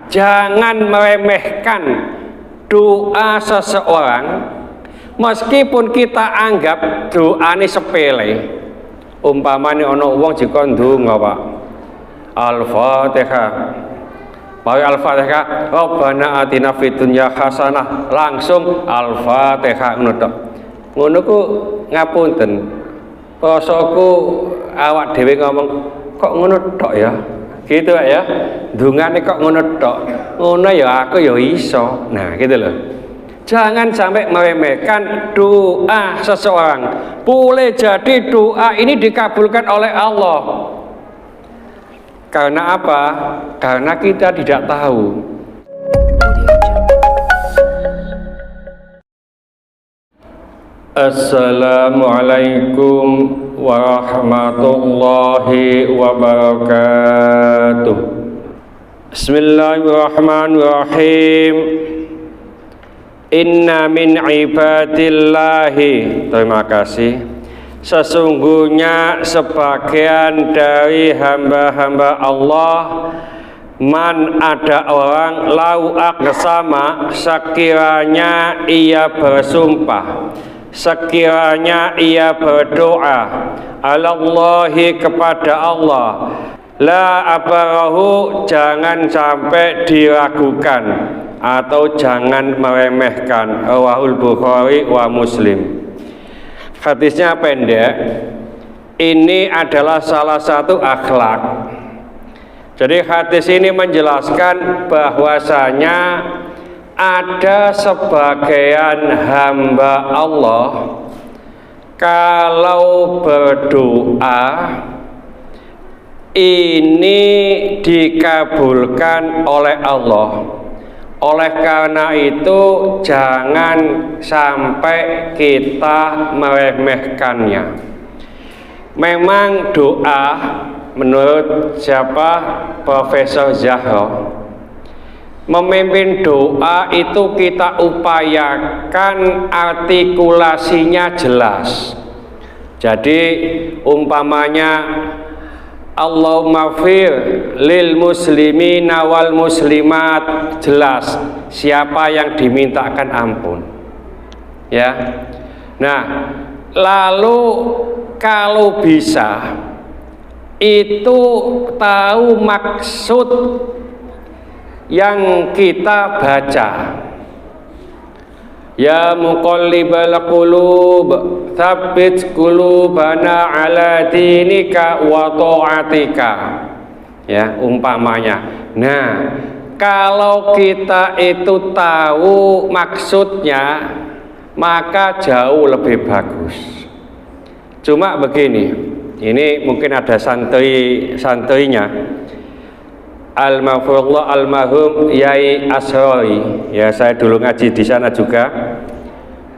Jangan meremehkan doa seseorang meskipun kita anggap doa ini sepele. Umpamanya ono wong jika ndonga Pak, Al-Fatihah. Bawa Al-Fatihah, Rabbana atina fid dunya hasanah, langsung Al-Fatihah ngono tok. Ngono ku ngapunten. Posoku awak dhewe ngomong kok ngono tok ya. Gitu ya. Dungane kok ngono tok. Ngono ya aku ya iso. Nah, gitu loh. Jangan sampai meremehkan doa seseorang. Boleh jadi doa ini dikabulkan oleh Allah. Karena apa? Karena kita tidak tahu. Assalamualaikum warahmatullahi wabarakatuh. Bismillahirrahmanirrahim. Inna min ibadillahi. Terima kasih. Sesungguhnya sebagian dari hamba-hamba Allah, man ada orang lau aqsama, sekiranya ia bersumpah, sekiranya ia berdoa, alallahi kepada Allah, la abarahu, jangan sampai diragukan atau jangan meremehkan. Rawahul Bukhari wa Muslim. Hadisnya pendek. Ini adalah salah satu akhlak. Jadi hadis ini menjelaskan bahwasanya ada sebagian hamba Allah kalau berdoa ini dikabulkan oleh Allah. Oleh karena itu jangan sampai kita meremehkannya. Memang doa menurut siapa? Profesor Zahra, memimpin doa itu kita upayakan artikulasinya jelas. Jadi umpamanya Allahumma fir lil muslimina wal muslimat, jelas siapa yang dimintakan ampun. Ya. Nah, lalu kalau bisa itu tahu maksud yang kita baca. Ya muqallibal qulub, tsabbit qulubana ala dinika wa ta'atika. Ya, umpamanya. Nah, kalau kita itu tahu maksudnya, maka jauh lebih bagus. Cuma begini, ini mungkin ada santrinya. Al-Mafurullah Al-Mahum Yai Asrori, ya saya dulu ngaji di sana juga.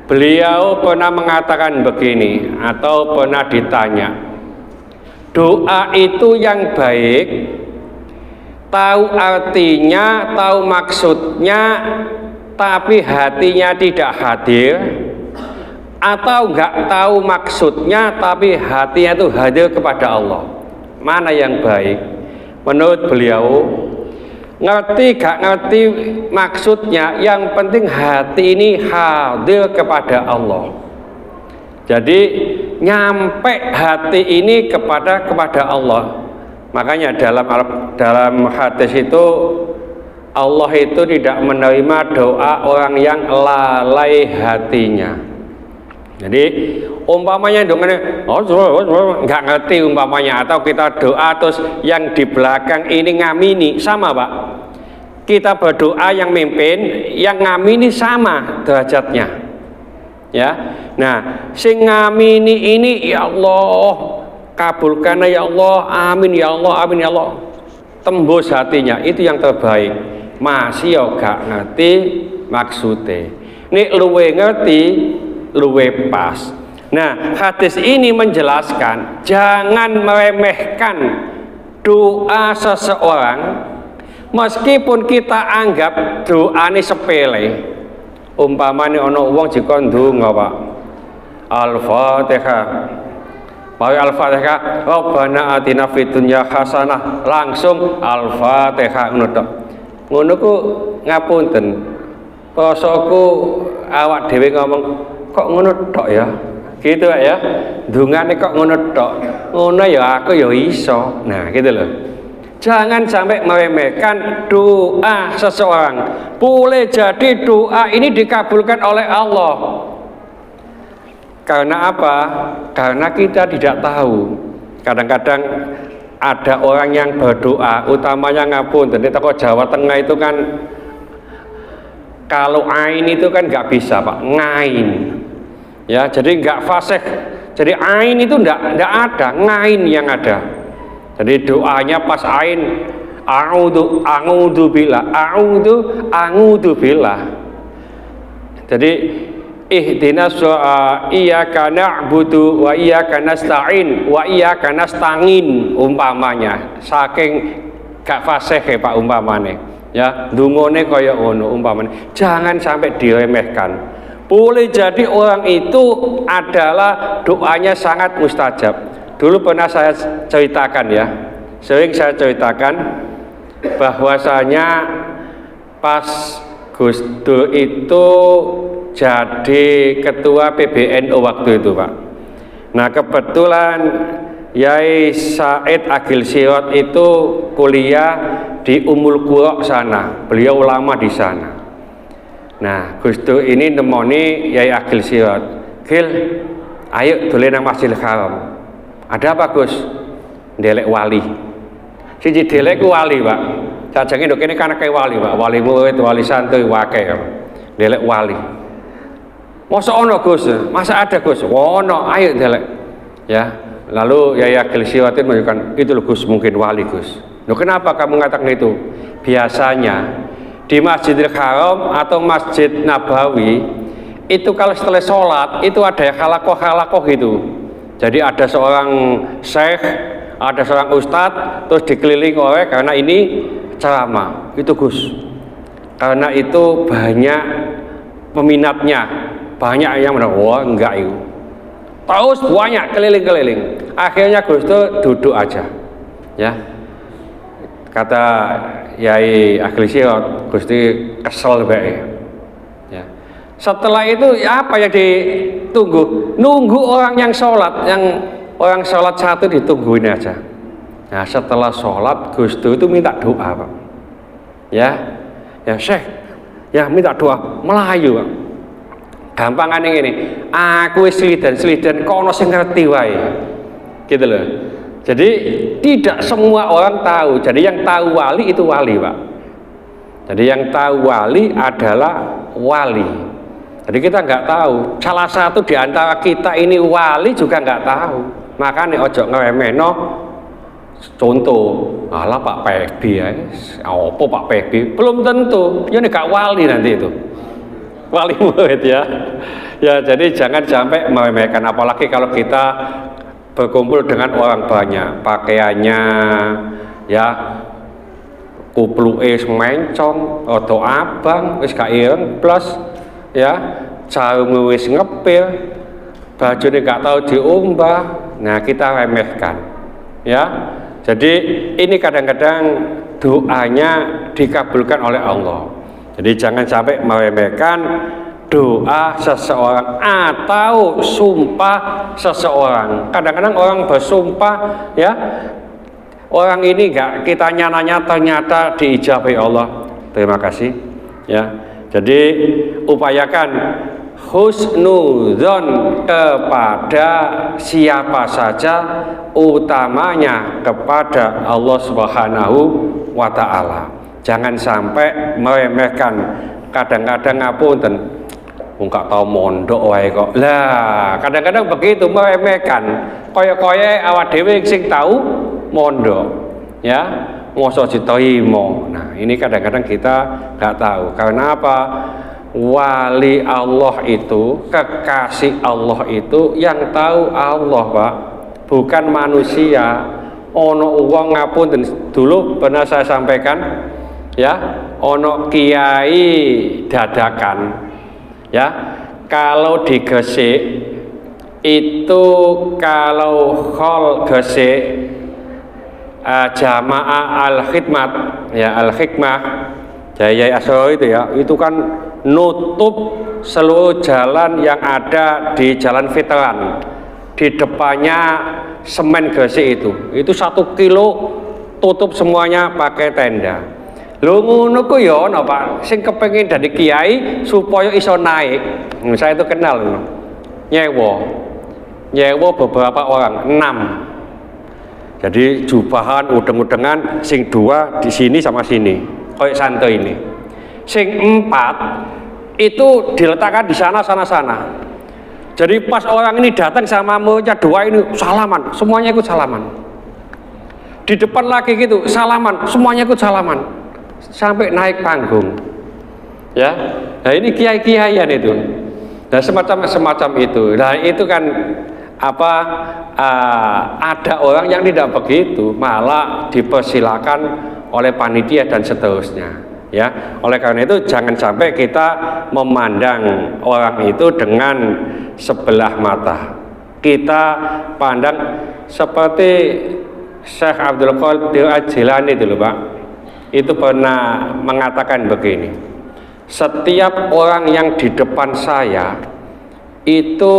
Beliau pernah mengatakan begini, atau pernah ditanya, doa itu yang baik, tahu artinya, tahu maksudnya, tapi hatinya tidak hadir, atau enggak tahu maksudnya tapi hatinya itu hadir kepada Allah. Mana yang baik? Menurut beliau, ngerti gak ngerti maksudnya, yang penting hati ini hadir kepada Allah. Jadi nyampe hati ini kepada Allah. Makanya dalam hadis itu Allah itu tidak menerima doa orang yang lalai hatinya. Jadi umpamanya dongane nggak ngerti umpamanya, atau kita doa terus yang di belakang ini ngamini, sama Pak. Kita berdoa yang mimpin, yang ngamini sama derajatnya. Ya. Nah, sing ngamini ini ya Allah, kabulkan ya Allah, amin ya Allah, amin ya Allah. Tembus hatinya, itu yang terbaik. Masih yo gak ngerti maksudnya. Nek luwe ngerti, luwe pas. Nah, hadis ini menjelaskan jangan meremehkan doa seseorang meskipun kita anggap doa ini sepele. Umpamanya ono wong jika ndonga Pak, Al-Fatihah. Bawa Al-Fatihah, Rabbana atina fid dunya hasanah, langsung Al-Fatihah ngono tok. ngono ku ngapunten. Posoku awak dhewe ngomong kok ngono tok ya. Gitu ya. Dungane kok ngono tok. Ngono ya aku ya iso. Nah, gitu loh. Jangan sampai meremehkan doa seseorang. Boleh jadi doa ini dikabulkan oleh Allah. Karena apa? Karena kita tidak tahu. Kadang-kadang ada orang yang berdoa, utamanya ngapunten. Di toko Jawa Tengah itu kan kalau ain itu kan nggak bisa Pak, ngain. Ya, jadi nggak fasih. Jadi ain itu nggak ada, ngain yang ada. Jadi doanya pas ain, a'udzu billah. Jadi ihdinas iyyaka na'budu wa iyyaka nasta'in wa iyyaka nasta'in umpamanya. Saking gak fasih ya Pak umpamane. Ya, dungone kaya ngono umpamane. Jangan sampai diremehkan. Boleh jadi orang itu adalah doanya sangat mustajab. Dulu pernah saya ceritakan ya. Sering saya ceritakan bahwasanya pas Gus Dur itu jadi ketua PBNU waktu itu Pak. Nah kebetulan Yai Said Agil Sirot itu kuliah di Ummul Qura sana, beliau ulama di sana. Nah Gus Dur ini nemoni Yai Agil Sirot, Gil, ayo dolen nang Masjidil Haram. Ada apa Gus? Ndelek wali. Siji delek ku wali Pak. Sajenge ndok kene kan akeh wali Pak, wali murid, wali santri akeh. Ndelek wali. Masa ono Gus? Masa ada Gus? Ono, ayo ndelek. Ya. Lalu Yai Agil Sirot menunjukkan itu loh Gus, mungkin wali Gus. Loh kenapa kamu mengatakan itu? Biasanya di Masjidil Haram atau Masjid Nabawi itu kalau setelah sholat itu ada yang halakoh gitu. Jadi ada seorang syekh, ada seorang ustadz, terus dikelilingi oleh karena ini ceramah. Itu Gus. Karena itu banyak peminatnya, banyak yang bilang, wah enggak itu. Terus banyak keliling-keliling. Akhirnya Gus Dur duduk aja. Ya. Kata Yai Agil Sirot, Gus Dur kesel bae. Ya. Setelah itu ya apa yang ditunggu? Nunggu orang yang sholat, yang orang sholat satu ditungguin aja. Nah setelah sholat Gus Dur itu minta doa Pak. Ya, ya Syekh, ya minta doa Melayu Pak. Gampangane ngene, aku wis sliden kono sing ngerti wae. Gitu loh. Jadi tidak semua orang tahu. Jadi yang tahu wali itu wali, Pak. Jadi yang tahu wali adalah wali. Jadi kita nggak tahu. Salah satu di antara kita ini wali juga nggak tahu. Makanya ojo ngeremehno. Contoh, alah Pak PB ya. Apa Pak PB? Belum tentu. Ya gak wali nanti itu. Wali murid ya. Ya jadi jangan sampai meremehkan, apalagi kalau kita berkumpul dengan orang banyak, pakaiannya ya kupluke mencong atau abang wis gak ireng plus ya jarum wis ngepil, bajune gak tahu diumbah. Nah kita remehkan ya. Jadi ini kadang-kadang doanya dikabulkan oleh Allah. Jadi jangan sampai meremehkan doa seseorang atau sumpah seseorang. Kadang-kadang orang bersumpah ya, orang ini enggak kita nyata ternyata diijabahi Allah. Terima kasih ya. Jadi upayakan husnudzon kepada siapa saja, utamanya kepada Allah Subhanahu wa Ta'ala. Jangan sampai meremehkan. Kadang-kadang ngapunten enggak tahu mondok wae kok. Lah, kadang-kadang begitu meremehkan. Kaya-kaya awak dhewe sing tahu mondok. Ya, mosok diterima. Nah, ini kadang-kadang kita enggak tahu. Karena apa? Wali Allah itu, kekasih Allah itu yang tahu Allah, Pak. Bukan manusia. Ono wong ngapunten, dulu pernah saya sampaikan ya, ono kiai dadakan ya, kalau digesek itu, kalau khol gesek jamaah al-khidmat ya, al-hikmah Kiai Asro itu ya, itu kan nutup seluruh jalan yang ada di Jalan Veteran. Di depannya semen gresik itu 1 kilo tutup semuanya pakai tenda. Lho ngono ku ya ana Pak, sing kepengin dadi kiai supaya iso naik. Saya itu kenal nyewa beberapa orang, 6. Jadi jubahan udeng-udengan sing 2 di sini sama sini, kayak santai ini. Sing 4 itu diletakkan di sana. Jadi pas orang ini datang sama muridnya 2 ini salaman, semuanya ikut salaman. Di depan lagi gitu salaman, semuanya ikut salaman. Sampai naik panggung, ya. Nah ini kiai-kiaian itu. Nah semacam itu. Nah itu kan apa? Ada orang yang tidak begitu, malah dipersilakan oleh panitia dan seterusnya. Ya, oleh karena itu jangan sampai kita memandang orang itu dengan sebelah mata. Kita pandang seperti Syekh Abdul Qadir Al-Jilani dulu Pak. Itu pernah mengatakan begini, setiap orang yang di depan saya itu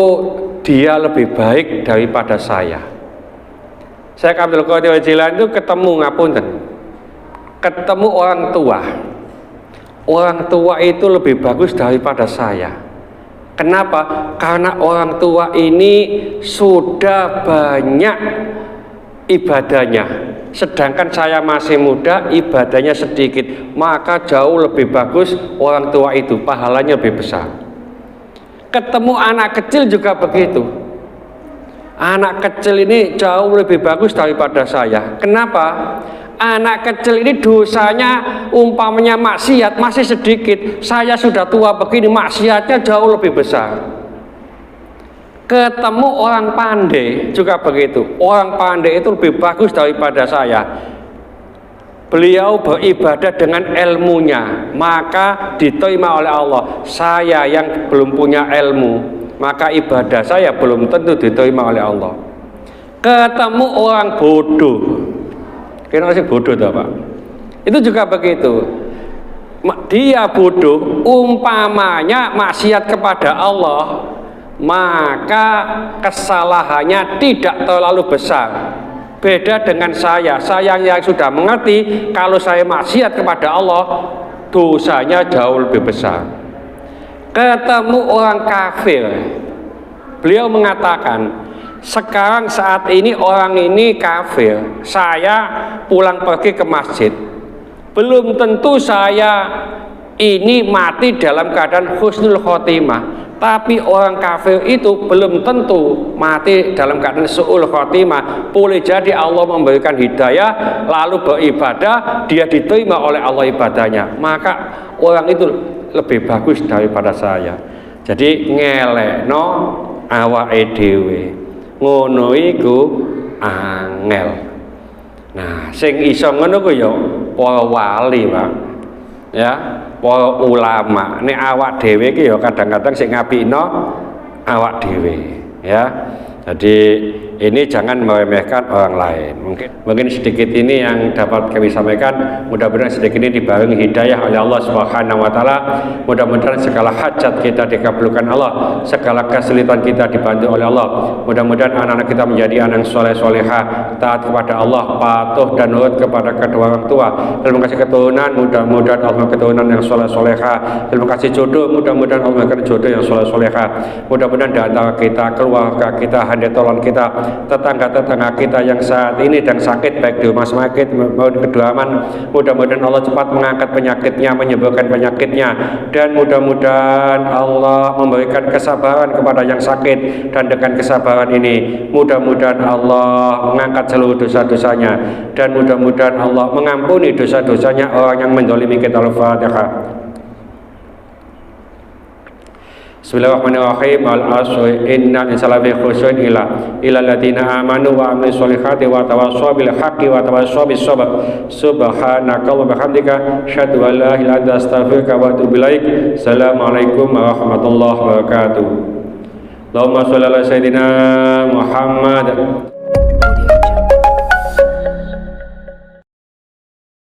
dia lebih baik daripada saya. Syekh Abdul Qadir Al-Jilani itu ketemu orang tua itu lebih bagus daripada saya. Kenapa? Karena orang tua ini sudah banyak ibadahnya, sedangkan saya masih muda, ibadahnya sedikit, maka jauh lebih bagus orang tua itu, pahalanya lebih besar. Ketemu anak kecil juga begitu. Anak kecil ini jauh lebih bagus daripada saya. Kenapa? Anak kecil ini dosanya umpamanya maksiat masih sedikit, saya sudah tua begini, maksiatnya jauh lebih besar. Ketemu orang pandai juga begitu. Orang pandai itu lebih bagus daripada saya. Beliau beribadah dengan ilmunya, maka diterima oleh Allah. Saya yang belum punya ilmu, maka ibadah saya belum tentu diterima oleh Allah. Ketemu orang bodoh, kira sih bodoh tuh Pak. Itu juga begitu. Dia bodoh, umpamanya maksiat kepada Allah, maka kesalahannya tidak terlalu besar. Beda dengan saya yang sudah mengerti kalau saya maksiat kepada Allah, dosanya jauh lebih besar. Ketemu orang kafir, beliau mengatakan, sekarang saat ini orang ini kafir, saya pulang pergi ke masjid, belum tentu saya ini mati dalam keadaan husnul khotimah. Tapi orang kafir itu belum tentu mati dalam keadaan su'ul khotimah. Boleh jadi Allah memberikan hidayah lalu beribadah, dia diterima oleh Allah ibadahnya, maka orang itu lebih bagus daripada saya. Jadi ngelekno awake dhewe, ngono iku angel. Nah sing iso ngono ku ya para wali Pak, ya, para ulama. Nek awak dhewe iki ya kadang-kadang sing ngapikno awak dhewe, ya. Jadi ini jangan meremehkan orang lain. Mungkin sedikit ini yang dapat kami sampaikan. Mudah-mudahan sedikit ini dibarengi hidayah oleh Allah Subhanahu wa taala. Mudah-mudahan segala hajat kita dikabulkan Allah, segala kesulitan kita dibantu oleh Allah. Mudah-mudahan anak-anak kita menjadi anak soleh solehah, taat kepada Allah, patuh dan nurut kepada kedua orang tua. Terima kasih keturunan, mudah-mudahan Allah keturunan yang soleh solehah. Terima kasih jodoh, mudah-mudahan Allah memberikan jodoh yang soleh solehah. Mudah-mudahan di antara kita, keluarga kita, handi tolong kita, tetangga-tetangga kita yang saat ini dan sakit baik di rumah sakit maupun kedalaman, mudah-mudahan Allah cepat mengangkat penyakitnya, menyembuhkan penyakitnya, dan mudah-mudahan Allah memberikan kesabaran kepada yang sakit, dan dengan kesabaran ini mudah-mudahan Allah mengangkat seluruh dosa-dosanya, dan mudah-mudahan Allah mengampuni dosa-dosanya orang yang menzalimi kita. Al-Fatihah. Bismillahirrahmanirrahim. Al-asri innal insana lafi khusrin illa alladziina aamanu wa 'amilus sholihati wa tawassaw bil haqqi wa tawassaw bis sabr. Subhanakallahumma wa bihamdika asyhadu an la ilaha illa anta astaghfiruka wa atubu ilaik. Assalamualaikum warahmatullahi wabarakatuh. Allahumma shalli ala sayyidina Muhammad.